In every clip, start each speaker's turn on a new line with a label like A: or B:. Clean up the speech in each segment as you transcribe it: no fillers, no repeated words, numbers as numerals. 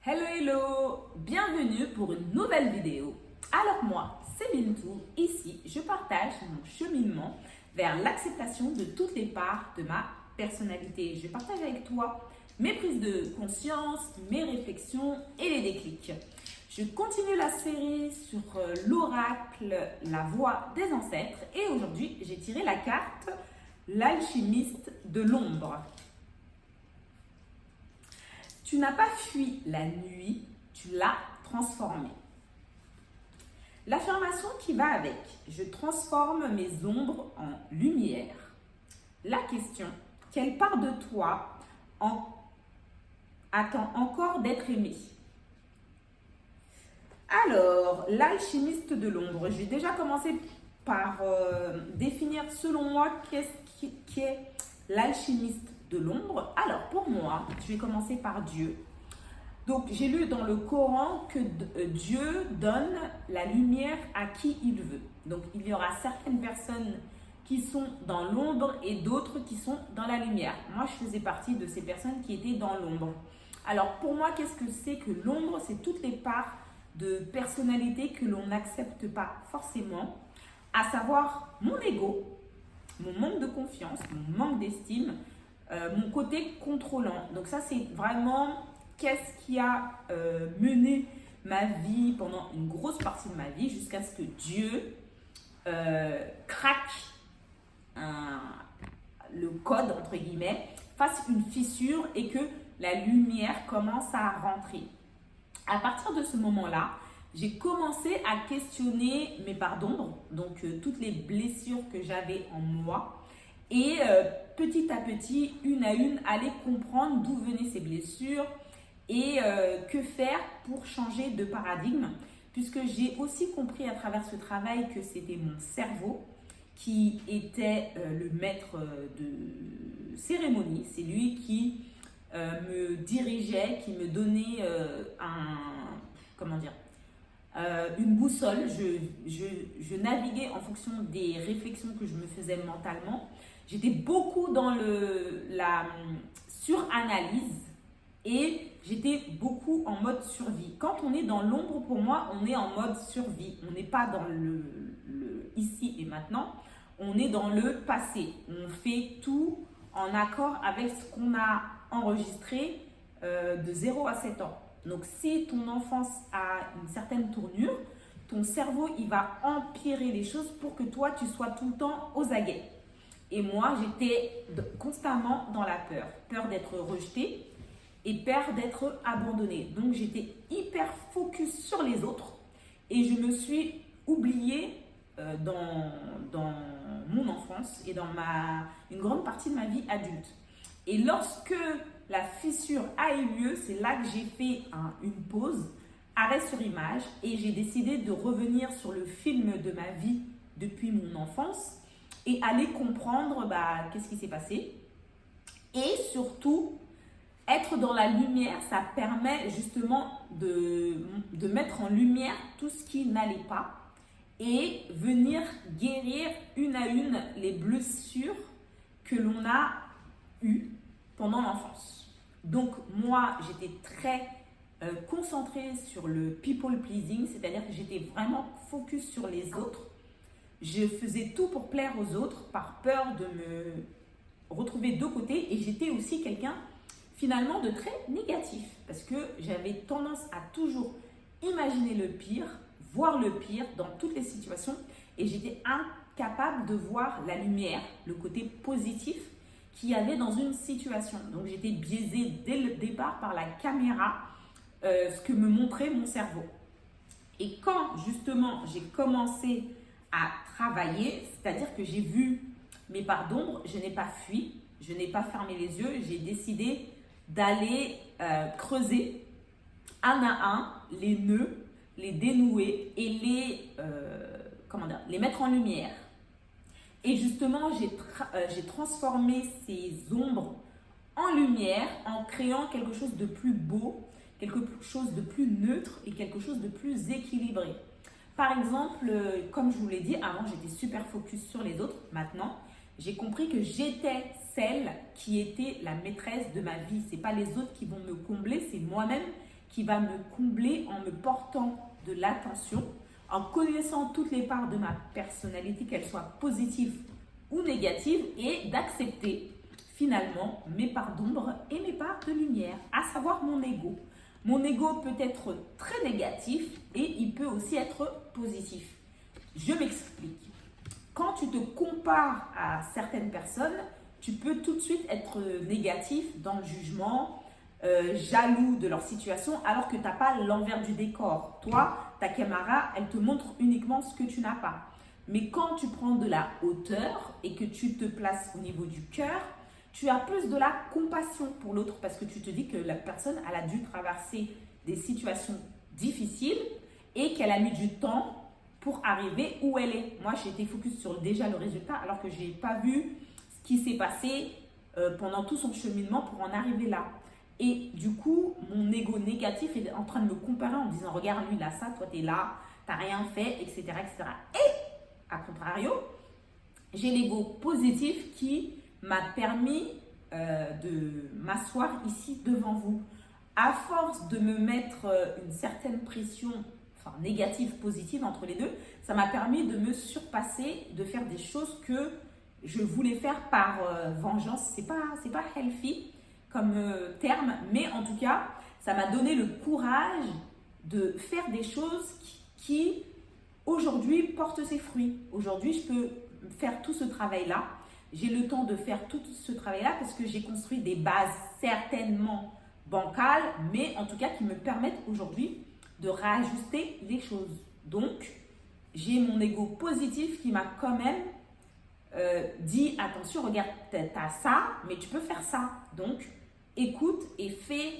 A: Hello, hello! Bienvenue pour une nouvelle vidéo. Alors moi, c'est Bintou. Ici, je partage mon cheminement vers l'acceptation de toutes les parts de ma personnalité. Je partage avec toi mes prises de conscience, mes réflexions et les déclics. Je continue la série sur l'oracle, la voix des ancêtres. Et aujourd'hui, j'ai tiré la carte l'alchimiste de l'ombre. Tu n'as pas fui la nuit, tu l'as transformée. L'affirmation qui va avec, je transforme mes ombres en lumière. La question, quelle part de toi attend encore d'être aimée? Alors, l'alchimiste de l'ombre, j'ai déjà commencé par définir selon moi qu'est-ce qui est l'alchimiste de l'ombre. Alors, pour moi, je vais commencer par Dieu. Donc, j'ai lu dans le Coran que Dieu donne la lumière à qui il veut. Donc, il y aura certaines personnes qui sont dans l'ombre et d'autres qui sont dans la lumière. Moi, je faisais partie de ces personnes qui étaient dans l'ombre. Alors, pour moi, qu'est-ce que c'est que l'ombre? C'est toutes les parts de personnalité que l'on n'accepte pas forcément, à savoir mon ego, mon manque de confiance, mon manque d'estime, mon côté contrôlant. Donc ça, c'est vraiment qu'est-ce qui a mené ma vie pendant une grosse partie de ma vie jusqu'à ce que Dieu craque le code, entre guillemets, fasse une fissure et que la lumière commence à rentrer. À partir de ce moment-là, j'ai commencé à questionner mes parts d'ombre, donc toutes les blessures que j'avais en moi. Et petit à petit, une à une, aller comprendre d'où venaient ces blessures et que faire pour changer de paradigme. Puisque j'ai aussi compris à travers ce travail que c'était mon cerveau qui était le maître de cérémonie. C'est lui qui me dirigeait, qui me donnait une boussole. Je naviguais en fonction des réflexions que je me faisais mentalement. J'étais beaucoup dans la suranalyse et j'étais beaucoup en mode survie. Quand on est dans l'ombre, pour moi, on est en mode survie. On n'est pas dans le ici et maintenant, on est dans le passé. On fait tout en accord avec ce qu'on a enregistré de 0 à 7 ans. Donc, si ton enfance a une certaine tournure, ton cerveau, il va empirer les choses pour que toi, tu sois tout le temps aux aguets. Et moi, j'étais constamment dans la peur. Peur d'être rejetée et peur d'être abandonnée. Donc, j'étais hyper focus sur les autres et je me suis oubliée dans mon enfance et dans une grande partie de ma vie adulte. Et lorsque la fissure a eu lieu, c'est là que j'ai fait une pause, arrêt sur image, et j'ai décidé de revenir sur le film de ma vie depuis mon enfance et aller comprendre qu'est-ce qui s'est passé. Et surtout, être dans la lumière, ça permet justement de mettre en lumière tout ce qui n'allait pas et venir guérir une à une les blessures que l'on a eues pendant l'enfance. Donc moi, j'étais très concentrée sur le people pleasing, c'est-à-dire que j'étais vraiment focus sur les autres. Je faisais tout pour plaire aux autres par peur de me retrouver de côté et j'étais aussi quelqu'un finalement de très négatif parce que j'avais tendance à toujours imaginer le pire, voir le pire dans toutes les situations et j'étais incapable de voir la lumière, le côté positif qu'il y avait dans une situation. Donc j'étais biaisée dès le départ par la caméra, ce que me montrait mon cerveau. Et quand justement j'ai commencé à travailler, c'est-à-dire que j'ai vu mes parts d'ombre, je n'ai pas fui, je n'ai pas fermé les yeux, j'ai décidé d'aller creuser un à un les nœuds, les dénouer et les mettre en lumière. Et justement, j'ai transformé ces ombres en lumière en créant quelque chose de plus beau, quelque chose de plus neutre et quelque chose de plus équilibré. Par exemple, comme je vous l'ai dit, avant j'étais super focus sur les autres. Maintenant, j'ai compris que j'étais celle qui était la maîtresse de ma vie. Ce n'est pas les autres qui vont me combler, c'est moi-même qui va me combler en me portant de l'attention, en connaissant toutes les parts de ma personnalité, qu'elles soient positives ou négatives, et d'accepter finalement mes parts d'ombre et mes parts de lumière, à savoir mon ego. Mon ego peut être très négatif et il peut aussi être positif. Je m'explique. Quand tu te compares à certaines personnes, tu peux tout de suite être négatif dans le jugement, jaloux de leur situation, alors que tu n'as pas l'envers du décor. Toi, ta caméra, elle te montre uniquement ce que tu n'as pas. Mais quand tu prends de la hauteur et que tu te places au niveau du cœur, tu as plus de la compassion pour l'autre parce que tu te dis que la personne, elle a dû traverser des situations difficiles et qu'elle a mis du temps pour arriver où elle est. Moi, j'ai été focus sur déjà le résultat alors que je n'ai pas vu ce qui s'est passé pendant tout son cheminement pour en arriver là. Et du coup, mon ego négatif est en train de me comparer en me disant « Regarde, lui, il a ça, toi, tu es là, tu n'as rien fait, etc. etc. » Et, à contrario, j'ai l'ego positif qui m'a permis de m'asseoir ici devant vous. À force de me mettre une certaine pression, enfin négative, positive entre les deux, ça m'a permis de me surpasser, de faire des choses que je voulais faire par vengeance. C'est pas healthy comme terme, mais en tout cas, ça m'a donné le courage de faire des choses qui aujourd'hui portent ses fruits. Aujourd'hui, je peux faire tout ce travail-là. J'ai le temps de faire tout ce travail-là parce que j'ai construit des bases certainement bancales, mais en tout cas qui me permettent aujourd'hui de réajuster les choses. Donc, j'ai mon ego positif qui m'a quand même dit attention, regarde, tu as ça, mais tu peux faire ça. Donc, écoute et fais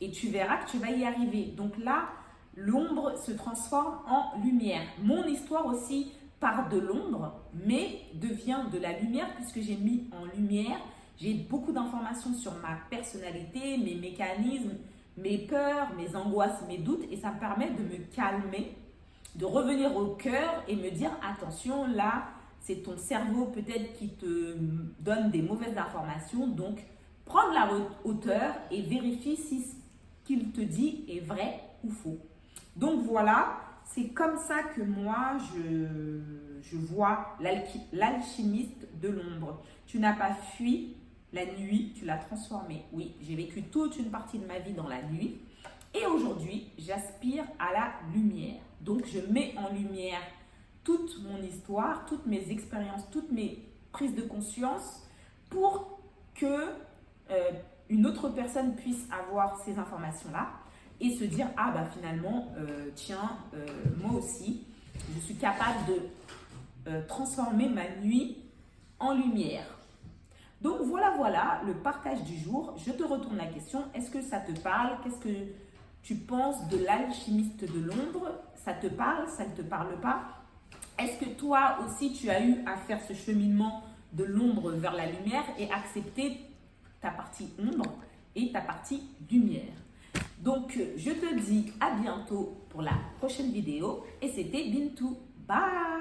A: et tu verras que tu vas y arriver. Donc là, l'ombre se transforme en lumière. Mon histoire aussi part de l'ombre, mais devient de la lumière puisque j'ai mis en lumière. J'ai beaucoup d'informations sur ma personnalité, mes mécanismes, mes peurs, mes angoisses, mes doutes et ça me permet de me calmer, de revenir au cœur et me dire attention, là, c'est ton cerveau peut-être qui te donne des mauvaises informations. Donc, prends de la hauteur et vérifie si ce qu'il te dit est vrai ou faux. Donc voilà, c'est comme ça que moi, je vois l'alchimiste de l'ombre. Tu n'as pas fui la nuit, tu l'as transformée. Oui, j'ai vécu toute une partie de ma vie dans la nuit. Et aujourd'hui, j'aspire à la lumière. Donc, je mets en lumière toute mon histoire, toutes mes expériences, toutes mes prises de conscience pour que une autre personne puisse avoir ces informations-là et se dire « Ah, bah finalement, tiens, moi aussi, je suis capable de transformer ma nuit en lumière. » Donc voilà le partage du jour. Je te retourne la question. Est-ce que ça te parle? Qu'est-ce que tu penses de l'alchimiste de l'ombre? Ça te parle? Ça ne te parle pas? Est-ce que toi aussi, tu as eu à faire ce cheminement de l'ombre vers la lumière et accepter ta partie ombre et ta partie lumière? Donc, je te dis à bientôt pour la prochaine vidéo. Et c'était Bintou. Bye!